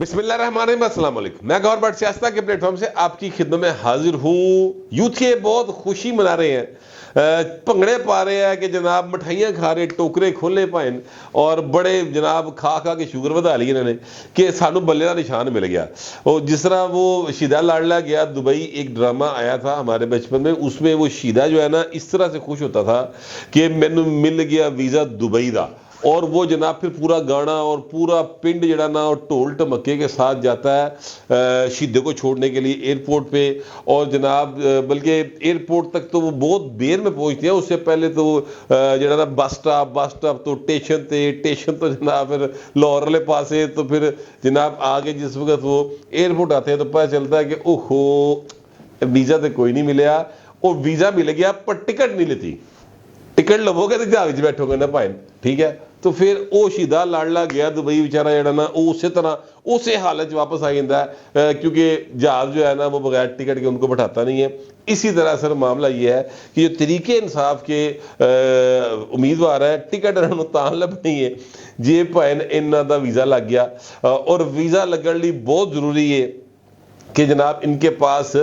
بسم اللہ الرحمن الرحیم، السلام علیکم۔ میں گور بٹ سیاستہ کے پلیٹ فارم سے آپ کی خدمت میں حاضر ہوں۔ یوتھ کے بہت خوشی منا رہے ہیں، پنگڑے پا رہے ہیں کہ جناب مٹھائیاں کھا رہے، ٹوکرے کھولے پائیں اور بڑے جناب کھا کے شوگر ودا لی انہوں نے کہ سانو بلے کا نشان مل گیا۔ اور جس طرح وہ شیدہ لاڈلا گیا دبئی، ایک ڈرامہ آیا تھا ہمارے بچپن میں، اس میں وہ شیدہ جو ہے نا اس طرح سے خوش ہوتا تھا کہ مینو مل گیا ویزا دبئی دا، اور وہ جناب پھر پورا گانا اور پورا پنڈ جڑا نا اور ٹول ٹمکے کے ساتھ جاتا ہے شیدے کو چھوڑنے کے لیے ایئرپورٹ پہ، اور جناب بلکہ ایئرپورٹ تک تو وہ بہت دیر میں پہنچتے ہیں، اس سے پہلے تو جڑا نا بس سٹاپ تو ٹیشن تو جناب پھر لاہور والے پاسے، تو پھر جناب آگے جس وقت وہ ایئرپورٹ آتے ہیں تو پتہ چلتا ہے کہ اوہو ویزا تو کوئی نہیں ملیا، اور ویزا مل گیا پر ٹکٹ نہیں لیتی۔ ٹکٹ لو گے تو جہاز بیٹھو گے نا پائن، ٹھیک ہے؟ تو پھر وہ شیدہ لاڈلا گیا دبئی بیچارہ جڑا نا، وہ اسی طرح اسی حالت واپس آ جاتا ہے کیونکہ جہاز جو ہے نا وہ بغیر ٹکٹ کے ان کو بٹھاتا نہیں ہے۔ اسی طرح سر معاملہ یہ ہے کہ جو طریقے انصاف کے امیدوار ہیں، ٹکٹ انہوں تان لبنی ہے جی پائن انہاں دا ویزا لگ گیا، اور ویزا لگن لی بہت ضروری ہے کہ جناب ان کے پاس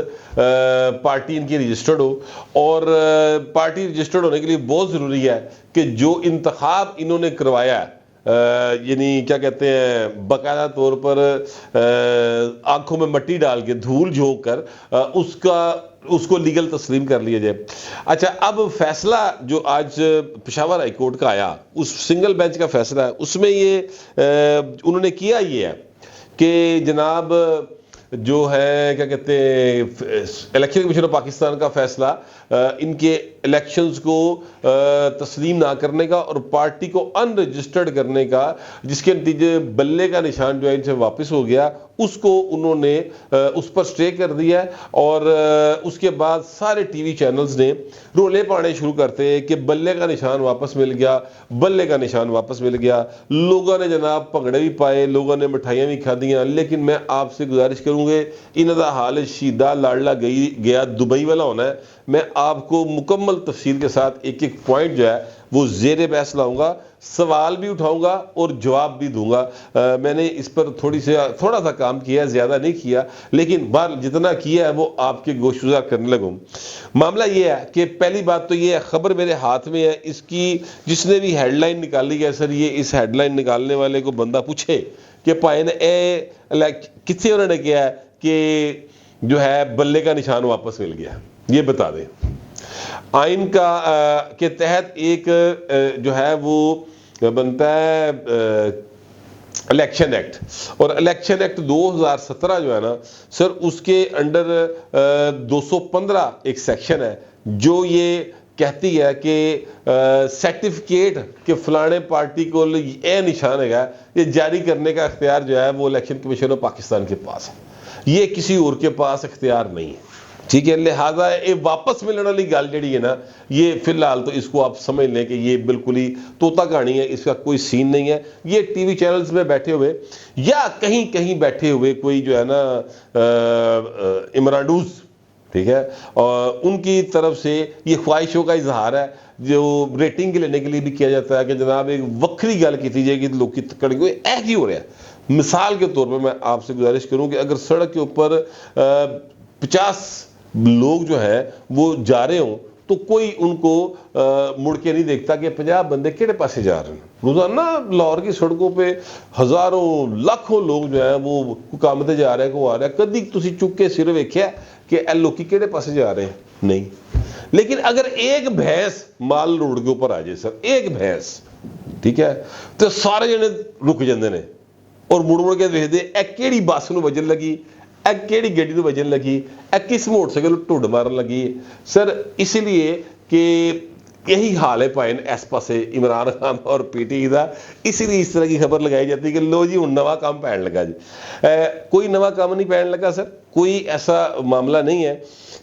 پارٹی ان کی رجسٹرڈ ہو، اور پارٹی رجسٹرڈ ہونے کے لیے بہت ضروری ہے کہ جو انتخاب انہوں نے کروایا ہے، یعنی کیا کہتے ہیں باقاعدہ طور پر آنکھوں میں مٹی ڈال کے دھول جھونک کر اس کو لیگل تسلیم کر لیا جائے۔ اچھا، اب فیصلہ جو آج پشاور ہائی کورٹ کا آیا، اس سنگل بینچ کا فیصلہ ہے، اس میں یہ انہوں نے کیا یہ ہے کہ جناب جو ہے کیا کہتے ہیں الیکشن کمیشن آف پاکستان کا فیصلہ ان کے الیکشنز کو تسلیم نہ کرنے کا اور پارٹی کو ان رجسٹرڈ کرنے کا، جس کے نتیجے بلے کا نشان جو ہے ان سے واپس ہو گیا، اس کو انہوں نے اس پر سٹے کر دیا ہے، اور اس کے بعد سارے ٹی وی چینلز نے رولے پانے شروع کرتے ہیں کہ بلے کا نشان واپس مل گیا، بلے کا نشان واپس مل گیا۔ لوگوں نے جناب پنگڑے بھی پائے، لوگوں نے مٹھائیاں بھی کھا دیا، لیکن میں آپ سے گزارش کروں گے انہوں دا حال شیدہ لاڈلا گیا دبئی والا ہونا ہے۔ میں آپ کو مکمل تفصیل کے ساتھ ایک ایک پوائنٹ جو ہے وہ زیر بحث لاؤں گا، سوال بھی اٹھاؤں گا اور جواب بھی دوں گا۔ میں نے اس پر تھوڑا سا کام کیا ہے، زیادہ نہیں کیا، لیکن بہر جتنا کیا ہے وہ آپ کے گوش گزار کرنے لگوں۔ معاملہ یہ ہے کہ پہلی بات تو یہ ہے، خبر میرے ہاتھ میں ہے، اس کی جس نے بھی ہیڈ لائن نکالی ہے سر، یہ اس ہیڈ لائن نکالنے والے کو بندہ پوچھے کہ پائن کتنے انہوں نے کیا ہے کہ جو ہے بلے کا نشان واپس مل گیا، یہ بتا دیں۔ آئین کا کے تحت ایک جو ہے وہ بنتا ہے الیکشن ایکٹ، اور الیکشن ایکٹ 2017 جو ہے نا سر، اس کے انڈر 215 ایک سیکشن ہے جو یہ کہتی ہے کہ سرٹیفکیٹ کہ فلانے پارٹی کو یہ نشان ہے یہ جاری کرنے کا اختیار جو ہے وہ الیکشن کمیشن آف پاکستان کے پاس ہے، یہ کسی اور کے پاس اختیار نہیں ہے، ٹھیک ہے؟ لہٰذا یہ واپس ملنے والی گل جڑی ہے نا، یہ فی الحال تو اس کو آپ سمجھ لیں کہ یہ بالکل ہی طوطا کہانی ہے، اس کا کوئی سین نہیں ہے۔ یہ ٹی وی چینلز میں بیٹھے ہوئے یا کہیں بیٹھے ہوئے کوئی جو ہے نا عمرانڈوز، ٹھیک ہے، اور ان کی طرف سے یہ خواہشوں کا اظہار ہے جو ریٹنگ لینے کے لیے بھی کیا جاتا ہے کہ جناب ایک وکری گل کی جائے گی لوگ کی تکڑ گئے ایک ہی ہو رہا ہے۔ مثال کے طور پر میں آپ سے گزارش کروں کہ اگر سڑک کے اوپر 50 لوگ جو ہے وہ جا رہے ہوں تو کوئی ان کو مڑ کے نہیں دیکھتا کہ 50 بندے کہڑے پاسے جا رہے ہیں۔ روزانہ لاہور کی سڑکوں پہ ہزاروں لاکھوں لوگ جو ہیں وہ کام تے جا رہے ہیں، کو آ رہے ہیں، کدی تسی چک کے سر ویکھیا کہ اے لوکی کہڑے پاسے جا رہے ہیں؟ نہیں۔ لیکن اگر ایک بھینس مال روڈ کے اوپر آ جائے سر، ایک بھینس، ٹھیک ہے، تو سارے جنے رک جاندے نے اور مڑ کے دیکھتے اے کیڑی بس نو وجن لگی، اے کیڑی گڈی نو وجن لگی، اے کس موٹر سائیکل ٹھڈ مارن لگی۔ سر اس لیے کہ یہی حال ہے پائن اس پاسے عمران خان اور پی ٹی آئی دا، اسی لیے اس طرح کی خبر لگائی جاتی ہے کہ لو جی نواں کام پہن لگا جی۔ کوئی نواں کام نہیں پہن لگا سر، کوئی ایسا معاملہ نہیں ہے،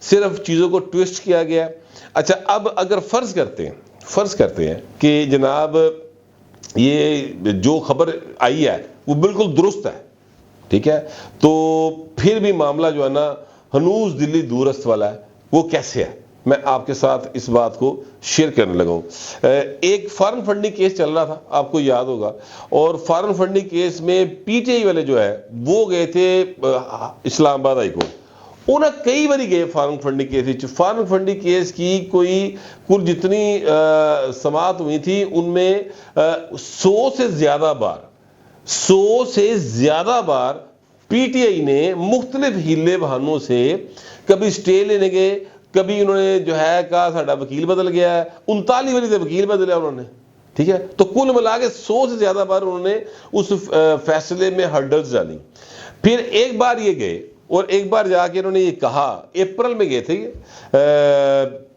صرف چیزوں کو ٹویسٹ کیا گیا۔ اچھا، اب اگر فرض کرتے ہیں کہ جناب یہ جو خبر آئی ہے وہ بالکل درست ہے، ٹھیک ہے، تو پھر بھی معاملہ جو ہے نا ہنوز دلی دورست والا ہے۔ وہ کیسے ہے؟ میں آپ کے ساتھ اس بات کو شیئر کرنے لگا ہوں۔ ایک فارن فنڈنگ کیس چل رہا تھا، آپ کو یاد ہوگا، اور فارن فنڈنگ کیس میں پی ٹی آئی والے جو ہے وہ گئے تھے اسلام آباد ہائی کورٹ۔ انہیں کئی باری گئے foreign funding case, foreign funding case کی کوئی کل جتنی سماعت ہوئی تھی ان میں 100 سے زیادہ بار پی ٹی آئی نے مختلف ہیلے بہانوں سے کبھی سٹے لینے گئے، کبھی انہوں نے جو ہے کہا ساڈا وکیل بدل گیا ہے، 39 باری سے وکیل بدلیا انہوں نے، ٹھیک ہے، تو کل ملا کے 100 سے زیادہ بار انہوں نے اس فیصلے میں ہرڈلز ڈالی۔ پھر ایک بار یہ گئے اور ایک بار جا کے انہوں نے یہ کہا، اپریل میں گئے تھے یہ،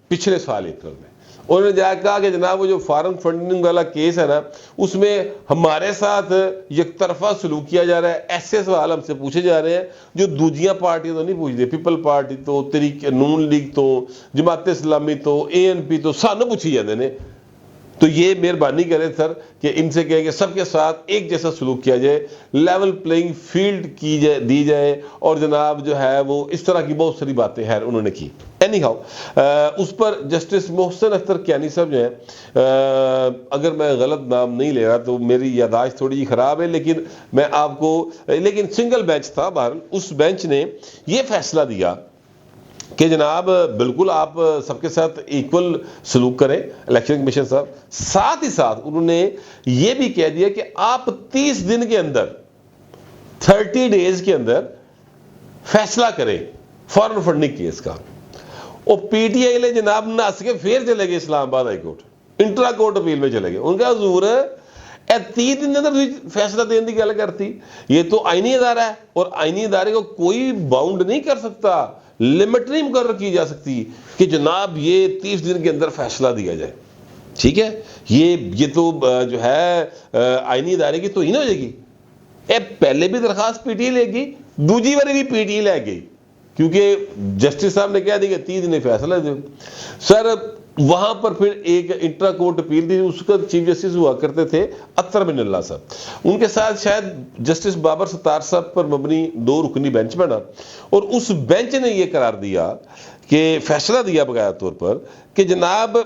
پچھلے سال اپریل میں، انہوں نے جا کے کہا کہ جناب وہ جو فارن فنڈنگ والا کیس ہے نا اس میں ہمارے ساتھ یک طرفہ سلوک کیا جا رہا ہے، ایسے سوال ہم سے پوچھے جا رہے ہیں جو دوجیاں پارٹیاں تو نہیں پوچھ رہی، پیپل پارٹی تو، تحریک نون لیگ تو، جماعت اسلامی تو، اے این پی تو، سانوں پوچھی جاتے ہیں۔ تو یہ مہربانی کریں سر کہ ان سے کہیں کہ سب کے ساتھ ایک جیسا سلوک کیا جائے، لیول پلینگ فیلڈ دی جائے، اور جناب جو ہے وہ اس طرح کی بہت ساری باتیں ہیں انہوں نے کی۔ اینی ہاؤ اس پر جسٹس محسن اختر کیانی صاحب جو ہیں، اگر میں غلط نام نہیں لے رہا تو میری یادداشت تھوڑی جی خراب ہے، لیکن میں آپ کو، لیکن سنگل بینچ تھا، بہرحال اس بینچ نے یہ فیصلہ دیا کہ جناب بالکل آپ سب کے ساتھ ایکول سلوک کریں الیکشن کمیشن صاحب۔ ساتھ ہی ساتھ انہوں نے یہ بھی کہہ دیا کہ آپ 30 دن کے اندر، 30 ڈیز کے اندر فیصلہ کریں فارن فنڈنگ کیس کا۔ اور پی ٹی آئی لے جناب ناس کے پھر چلے گئے اسلام آباد high court, intra court appeal میں چلے گئے۔ ان کا حضور 30 دن کے اندر فیصلہ دینے کی گل کرتی، یہ تو آئینی ادارہ ہے اور آئینی ادارے کو کوئی باؤنڈ نہیں کر سکتا، لمٹ نہیں مقرر کی جا سکتی کہ جناب یہ 30 دن کے اندر فیصلہ دیا جائے، ٹھیک ہے۔ یہ تو جو ہے آئینی ادارے کی تو ہی نہ ہو جائے گی۔ پہلے بھی درخواست پی ٹی آئی لے گئی، دوسری باری بھی پی ٹی آئی لے گئی، کیونکہ جسٹس صاحب نے کہہ دیا کہ 30 دن فیصلہ دو۔ سر وہاں پر پھر ایک انٹرا کورٹ اپیل تھی، اس کا چیف جسٹس ہوا کرتے تھے اطہر بن اللہ صاحب، ان کے ساتھ شاید جسٹس بابر ستار صاحب پر مبنی 2 رکنی بینچ بنا، اور اس بینچ نے یہ قرار دیا کہ فیصلہ دیا بغیر طور پر کہ جناب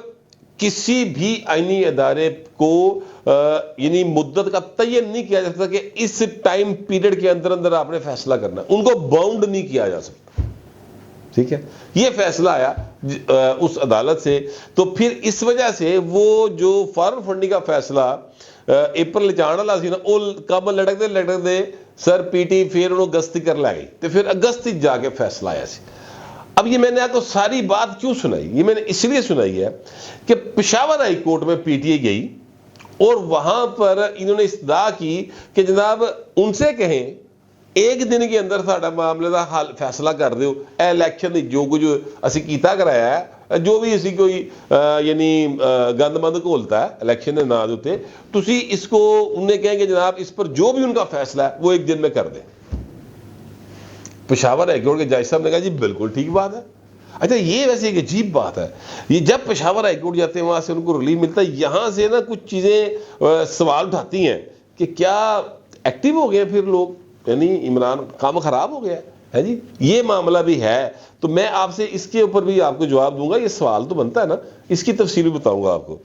کسی بھی آئینی ادارے کو یعنی مدت کا تعین نہیں کیا جا سکتا کہ اس ٹائم پیریڈ کے اندر اندر آپ نے فیصلہ کرنا ہے، ان کو باؤنڈ نہیں کیا جا سکتا، ٹھیک ہے۔ یہ فیصلہ آیا اس عدالت سے، تو پھر اس وجہ سے وہ جو فارن فنڈنگ کا فیصلہ اپریل چاہنے والا سی نا، وہ کم لڑک دے سر پی ٹی پھر انہوں اگست کر لے گئی، تو پھر اگست جا کے فیصلہ آیا سی۔ اب یہ میں نے آپ کو ساری بات کیوں سنائی، یہ میں نے اس لیے سنائی ہے کہ پشاور ہائی کورٹ میں پی ٹی آئی گئی اور وہاں پر انہوں نے استدعا کی کہ جناب ان سے کہیں ایک دن کے اندر ساڈا معاملے کا حل فیصلہ کر دیو، اے الیکشن جو کچھ اسی کیتا کرایا ہے، جو بھی اسی کوئی یعنی گند مند گھولتا ہے الیکشن کے نام دے، تسی اس کو انہیں کہیں کہ جناب اس پر جو بھی ان کا فیصلہ ہے وہ ایک دن میں کر دیں۔ پشاور ہائی کورٹ کے جج صاحب نے کہا جی بالکل ٹھیک بات ہے۔ اچھا یہ ویسے ایک عجیب بات ہے، یہ جب پشاور ہائی کورٹ جاتے ہیں وہاں سے ان کو ریلیف ملتا ہے، یہاں سے نا کچھ چیزیں سوال اٹھاتی ہیں کہ کیا ایکٹیو ہو گئے پھر لوگ، یعنی عمران کام خراب ہو گیا ہے جی، یہ معاملہ بھی ہے۔ تو میں آپ سے اس کے اوپر بھی آپ کو جواب دوں گا، یہ سوال تو بنتا ہے نا، اس کی تفصیل بھی بتاؤں گا آپ کو۔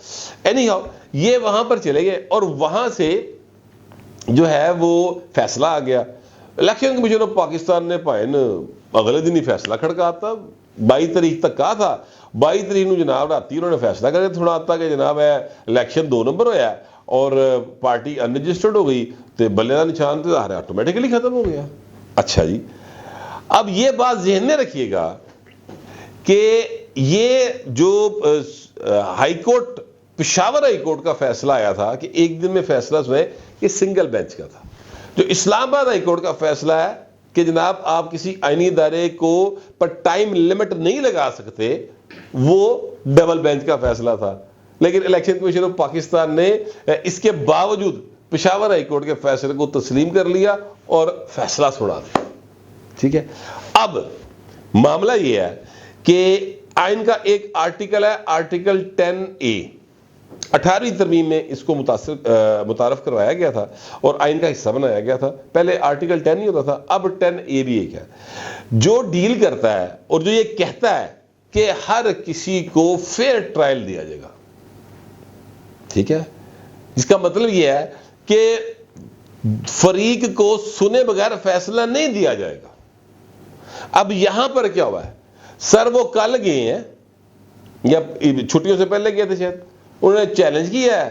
اینی ہاؤ یہ وہاں پر چلے گئے اور وہاں سے جو ہے وہ فیصلہ آ گیا۔ الیکشن کمیشن آف پاکستان نے پائن اگلے دن ہی فیصلہ کھڑکاتا، 22 تاریخ تک کہا تھا، 22 تاریخ نو جناب راتی انہوں نے فیصلہ کر کے سناتا کہ جناب ہے الیکشن 2 نمبر ہویا ہے اور پارٹی ان رجسٹرڈ ہو گئی، تو بلے کا نشان تو آٹومیٹکلی ختم ہو گیا۔ اچھا جی، اب یہ بات ذہن میں رکھیے گا کہ یہ جو high court Peshawar high court کا فیصلہ آیا تھا کہ ایک دن میں فیصلہ سنائے، یہ سنگل بینچ کا تھا۔ جو اسلام آباد ہائی کورٹ کا فیصلہ ہے کہ جناب آپ کسی آئینی ادارے کو پر ٹائم لمٹ نہیں لگا سکتے، وہ ڈبل بینچ کا فیصلہ تھا۔ لیکن الیکشن کمیشن آف پاکستان نے اس کے باوجود پشاور ہائی کورٹ کے فیصلے کو تسلیم کر لیا اور فیصلہ سنا دیا، ٹھیک ہے۔ اب معاملہ یہ ہے کہ آئین کا ایک آرٹیکل ہے، آرٹیکل 10A، 18ویں ترمیم میں اس کو متعارف کروایا گیا تھا اور آئین کا حصہ بنایا گیا تھا۔ پہلے آرٹیکل 10 ہی ہوتا تھا، اب 10A بھی ایک ہے جو ڈیل کرتا ہے اور جو یہ کہتا ہے کہ ہر کسی کو فیئر ٹرائل دیا جائے گا. ٹھیک ہے, جس کا مطلب یہ ہے کہ فریق کو سنے بغیر فیصلہ نہیں دیا جائے گا. اب یہاں پر کیا ہوا ہے سر, وہ کل گئے ہیں یا چھٹیوں سے پہلے گئے تھے شاید, انہوں نے چیلنج کیا ہے.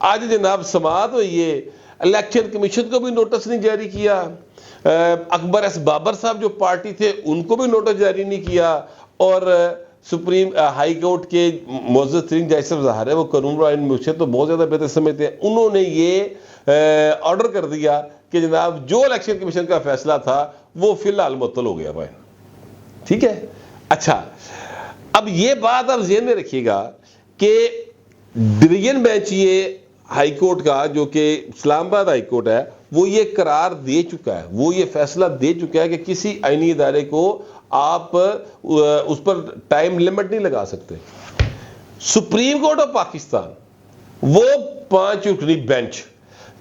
آج جناب سماعت ہوئی ہے, الیکشن کمیشن کو بھی نوٹس نہیں جاری کیا, اکبر ایس بابر صاحب جو پارٹی تھے ان کو بھی نوٹس جاری نہیں کیا, اور سپریم ہائی کورٹ کے معزز ترین جج صاحب ظاہر ہے وہ قانون رائے مجھ سے تو بہت زیادہ بہتر سمجھتے ہیں, انہوں نے یہ آرڈر کر دیا کہ جناب جو الیکشن کمیشن کا فیصلہ تھا وہ فی الحال معطل ہو گیا بھائی. ٹھیک ہے, اچھا اب یہ بات آپ ذہن میں رکھیے گا کہ ڈویژن بینچ یہ ہائی کورٹ کا جو کہ اسلام آباد ہائی کورٹ ہے وہ یہ قرار دے چکا ہے, وہ یہ فیصلہ دے چکا ہے کہ کسی آئینی ادارے کو آپ اس پر ٹائم لیمٹ نہیں لگا سکتے. سپریم کورٹ آف پاکستان وہ 5 رکنی بینچ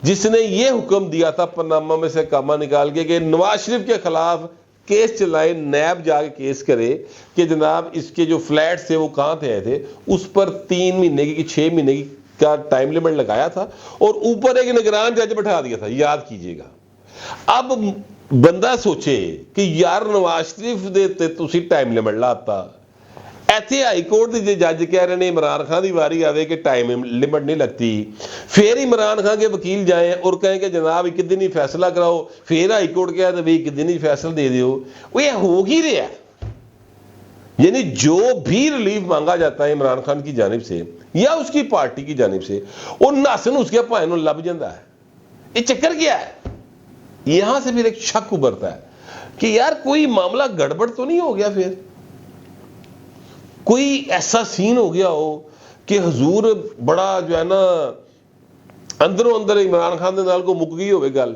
جس نے یہ حکم دیا تھا پاناما میں سے کاما نکال کے کہ نواز شریف کے خلاف کیس چلائے, نیب جا کے کیس کرے کہ جناب اس کے جو فلیٹس تھے وہ کہاں تھے آئے تھے, اس پر 3 مہینے کی 6 مہینے کی کا ٹائم لیمٹ لگایا تھا اور اوپر ایک نگران جج بٹھا دیا تھا, یاد کیجئے گا. اب بندہ سوچے کہ یار نواز شریف دے تسی ٹائم لیمٹ لاتا, ایتھے ہائی کورٹ دے جج کہہ رہے ہیں عمران خان دی واری آوے کہ ٹائم لیمٹ نہیں لگتی, پھر عمران خان کے وکیل جائیں اور کہیں کہ جناب ایک دن ہی فیصلہ کراؤ, پھر ہائی کورٹ کہہ رہے ایک دن ہی فیصلہ دے دیو. وہ یہ ہو ہی رہا ہے, یعنی جو بھی ریلیف مانگا جاتا ہے عمران خان کی جانب سے یا اس کی پارٹی کی جانب سے وہ ناسن اس کے پائنوں لب جاندہ ہے. یہ چکر کیا ہے, یہاں سے پھر ایک شک ابھرتا ہے کہ یار کوئی معاملہ گڑبڑ تو نہیں ہو گیا, پھر کوئی ایسا سین ہو گیا ہو کہ حضور بڑا جو ہے نا اندروں اندر عمران خان دے نال کو مک گئی ہوئے گل.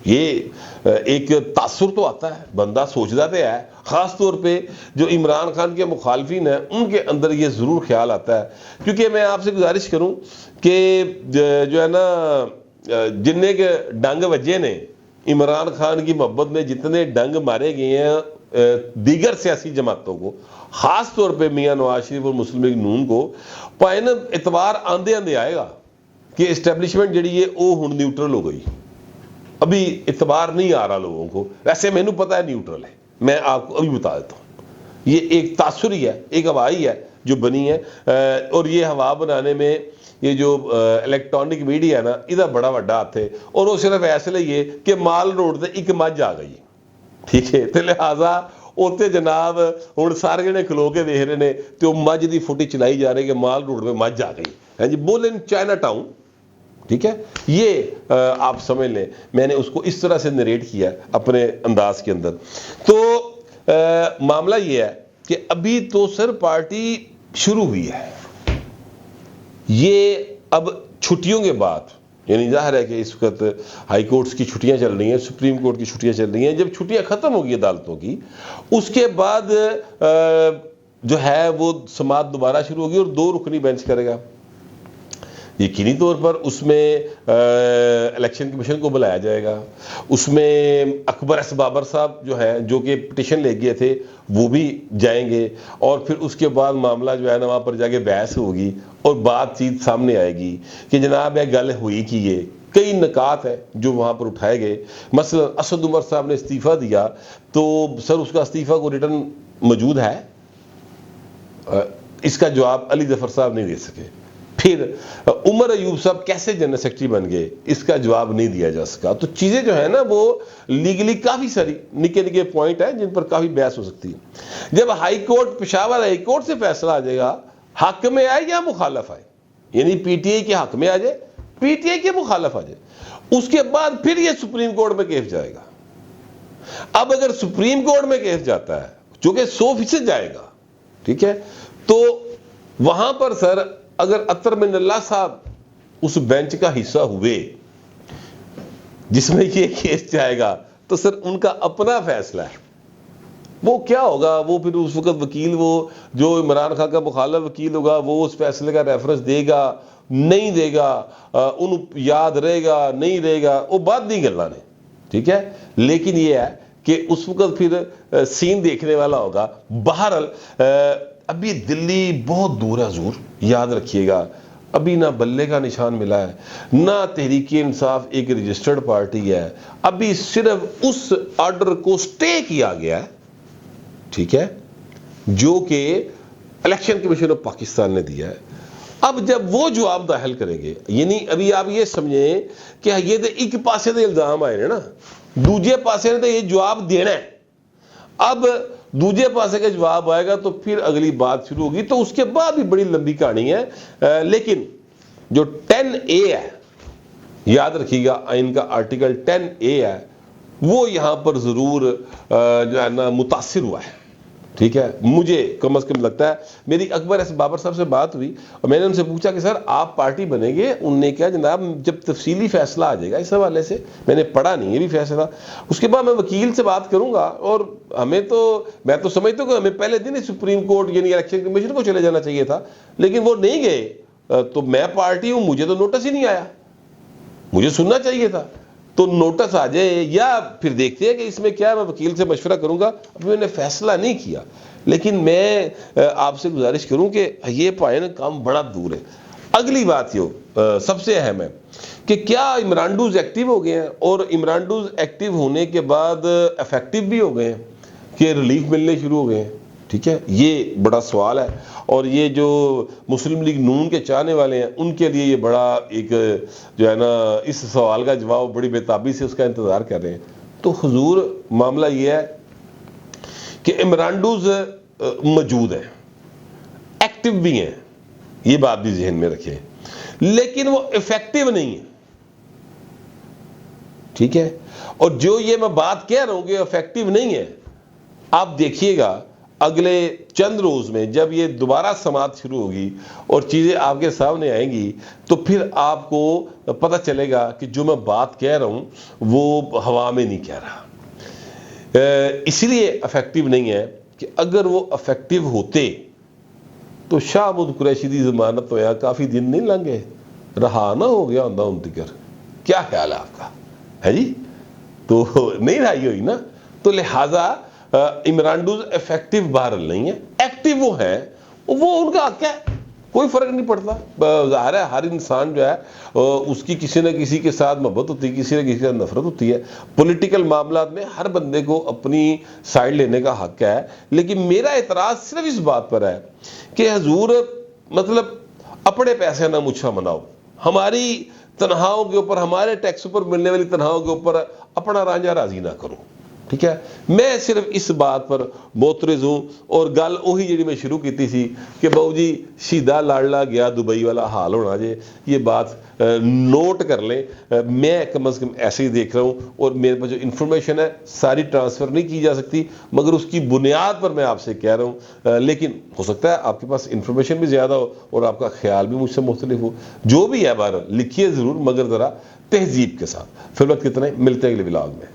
یہ ایک تاثر تو آتا ہے, بندہ سوچتا تو ہے, خاص طور پہ جو عمران خان کے مخالفین ہیں ان کے اندر یہ ضرور خیال آتا ہے. کیونکہ میں آپ سے گزارش کروں کہ جو ہے نا جننے کے ڈنگ وجے نے عمران خان کی محبت میں جتنے ڈنگ مارے گئے ہیں دیگر سیاسی جماعتوں کو, خاص طور پہ میاں نواز شریف اور مسلم لیگ نون کو, پائن اعتبار آندے آندے آئے گا کہ اسٹیبلشمنٹ جڑی ہے وہ ہن نیوٹرل ہو گئی. ابھی اعتبار نہیں آ رہا لوگوں کو, ویسے میں نے پتا ہے نیوٹرل ہے, میں آپ کو ابھی بتا دیتا ہوں. یہ ایک تاثر ہی ہے, ایک ہوا ہی ہے جو بنی ہے, اور یہ ہوا بنانے میں یہ جو الیکٹرانک میڈیا ہے نا یہ بڑا وڈا ہاتھ ہے, اور وہ صرف ایسے لیے کہ مال روڈ سے ایک مجھ آ گئی. ٹھیک ہے, تو لہٰذا اتنے جناب ہوں سارے جنے کھلو کے دیکھ رہے ہیں تو مجھ کی فوٹی چلائی جا رہی کہ مال روڈ میں مجھ آ گئی. ہاں جی, بولن چائنا ٹاؤن. ٹھیک ہے, یہ آپ سمجھ لیں, میں نے اس کو اس طرح سے نریٹ کیا اپنے انداز کے اندر. تو معاملہ یہ ہے کہ ابھی تو سر پارٹی شروع ہوئی ہے, یہ اب چھٹیوں کے بعد, یعنی ظاہر ہے کہ اس وقت ہائی کورٹس کی چھٹیاں چل رہی ہیں, سپریم کورٹ کی چھٹیاں چل رہی ہیں, جب چھٹیاں ختم ہوگی عدالتوں کی اس کے بعد جو ہے وہ سماعت دوبارہ شروع ہوگی اور 2 رکنی بینچ کرے گا. یقینی طور پر اس میں الیکشن کمیشن کو بلایا جائے گا, اس میں اکبر ایس بابر صاحب جو ہیں جو کہ پٹیشن لے گئے تھے وہ بھی جائیں گے, اور پھر اس کے بعد معاملہ جو ہے نا وہاں پر جا کے بحث ہوگی اور بات چیت سامنے آئے گی کہ جناب یہ گل ہوئی کی یہ کئی نکات ہیں جو وہاں پر اٹھائے گئے. مثلا اسد عمر صاحب نے استعفیٰ دیا تو سر اس کا استعفیٰ کو ریٹرن موجود ہے, اس کا جواب علی ظفر صاحب نہیں دے سکے. پھر عمر ایوب صاحب کیسے جنرل سیکرٹری بن گئے, اس کا جواب نہیں دیا جا سکا. تو چیزیں جو ہیں نا وہ لیگلی کافی ساری نکے نکے پوائنٹ ہیں جن پر کافی بحث ہو سکتی ہے. جب high court Peshawar high court سے فیصلہ آ جائے گا, حق میں آئے یا مخالف آئے, یعنی پی ٹی آئی کے حق میں آ جائے, پی ٹی آئی کے مخالف آ جائے, اس کے بعد پھر یہ سپریم کورٹ میں کیس جائے گا. اب اگر سپریم کورٹ میں کیس جاتا ہے جو کہ 100% جائے گا, ٹھیک ہے, تو وہاں پر سر اگر اطہر من اللہ صاحب اس بینچ کا حصہ ہوئے جس میں یہ کیس جائے گا تو سر ان کا اپنا فیصلہ ہے. وہ کیا ہوگا, وہ پھر اس وقت وکیل وہ جو عمران خان کا مخالف وکیل ہوگا وہ اس فیصلے کا ریفرنس دے گا نہیں دے گا, ان یاد رہے گا نہیں رہے گا, وہ بات نہیں کرنا نے. ٹھیک ہے, لیکن یہ ہے کہ اس وقت پھر سین دیکھنے والا ہوگا. بہرحال ابھی دلی بہت دور ہے حضور, یاد رکھیے گا. ابھی نہ بلے کا نشان ملا ہے, نہ تحریک انصاف ایک رجسٹرڈ پارٹی ہے. ابھی صرف اس آرڈر کو سٹے کیا گیا ہے, ٹھیک ہے, جو کہ الیکشن کمیشن آف پاکستان نے دیا ہے. اب جب وہ جواب داخل کریں گے, یعنی ابھی آپ یہ سمجھیں کہ یہ تو ایک پاسے دے الزام آئے نا, دوجے پاسے نے تو یہ جواب دینا ہے. اب دوجے پاسے کا جواب آئے گا تو پھر اگلی بات شروع ہوگی, تو اس کے بعد بھی بڑی لمبی کہانی ہے. لیکن جو 10A ہے, یاد رکھیے گا آئین کا آرٹیکل 10A ہے, وہ یہاں پر ضرور جو ہے نا متاثر ہوا ہے, ٹھیک ہے. مجھے کم از کم لگتا ہے, میری اکبر ایس بابر صاحب سے بات ہوئی اور میں نے ان سے پوچھا کہ سر آپ پارٹی بنیں گے؟ انہوں نے کہا جناب جب تفصیلی فیصلہ آ جائے گا اس حوالے سے, میں نے پڑھا نہیں ہے بھی فیصلہ, اس کے بعد میں وکیل سے بات کروں گا. اور ہمیں تو, میں تو سمجھتا ہوں کہ ہمیں پہلے دن ہی سپریم کورٹ یعنی الیکشن کمیشن کو چلے جانا چاہیے تھا, لیکن وہ نہیں گئے. تو میں پارٹی ہوں, مجھے تو نوٹس ہی نہیں آیا, مجھے سننا چاہیے تھا. تو نوٹس آ جائے یا پھر دیکھتے ہیں کہ اس میں کیا, میں وکیل سے مشورہ کروں گا. ابھی میں نے فیصلہ نہیں کیا, لیکن میں آپ سے گزارش کروں کہ یہ پائیں کام بڑا دور ہے. اگلی بات یہ سب سے اہم ہے کہ کیا عمران ڈوز ایکٹیو ہو گئے ہیں, اور عمران ڈوز ایکٹیو ہونے کے بعد افیکٹو بھی ہو گئے ہیں کہ ریلیف ملنے شروع ہو گئے ہیں, ٹھیک ہے. یہ بڑا سوال ہے, اور یہ جو مسلم لیگ نون کے چاہنے والے ہیں ان کے لیے یہ بڑا ایک جو ہے نا اس سوال کا جواب بڑی بےتابی سے اس کا انتظار کر رہے ہیں. تو حضور معاملہ یہ ہے کہ عمران ڈوز موجود ہیں, ایکٹیو بھی ہیں, یہ بات بھی ذہن میں رکھیں, لیکن وہ افیکٹو نہیں ہے, ٹھیک ہے. اور جو یہ میں بات کہہ رہا ہوں کہ افیکٹو نہیں ہے, آپ دیکھیے گا اگلے چند روز میں جب یہ دوبارہ سماعت شروع ہوگی اور چیزیں آپ کے سامنے آئیں گی, تو پھر آپ کو پتہ چلے گا کہ جو میں بات کہہ رہا ہوں وہ ہوا میں نہیں کہہ رہا. اس لیے افیکٹو نہیں ہے کہ اگر وہ افیکٹو ہوتے تو شاہ محمود قریشی دی ضمانت تو یہاں کافی دن نہیں لنگے, رہا نہ ہو گیا ہوں انتظار. کیا خیال ہے آپ کا, ہے جی؟ تو نہیں رہائی ہوئی نا. تو لہٰذا عمران ڈوز افیکٹو بہرحال نہیں ہے, ایکٹیو وہ ہیں, وہ ان کا حق ہے, کوئی فرق نہیں پڑتا. ظاہر ہے ہر انسان جو ہے اس کی کسی نہ کسی کے ساتھ محبت ہوتی ہے, کسی نہ کسی کے ساتھ نفرت ہوتی ہے. پولیٹیکل معاملات میں ہر بندے کو اپنی سائڈ لینے کا حق ہے. لیکن میرا اعتراض صرف اس بات پر ہے کہ حضور مطلب اپنے پیسے نہ مچھا مناؤ, ہماری تنہاؤں کے اوپر, ہمارے ٹیکس پر ملنے والی تنہاؤں کے اوپر اپنا رانجھا راضی نہ کرو, ٹھیک ہے. میں صرف اس بات پر معترض ہوں. اور گل وہی جڑی میں شروع کی تھی کہ بہو جی شیدہ لاڑلا گیا دبئی والا حال ہونا جے, یہ بات نوٹ کر لیں. میں کم از کم ایسے ہی دیکھ رہا ہوں, اور میرے پاس جو انفارمیشن ہے ساری ٹرانسفر نہیں کی جا سکتی, مگر اس کی بنیاد پر میں آپ سے کہہ رہا ہوں. لیکن ہو سکتا ہے آپ کے پاس انفارمیشن بھی زیادہ ہو اور آپ کا خیال بھی مجھ سے مختلف ہو. جو بھی ہے بہرحال لکھیے ضرور, مگر ذرا تہذیب کے ساتھ. فی الوقت کتنے ملتے ہیں اگلے ولاگ میں.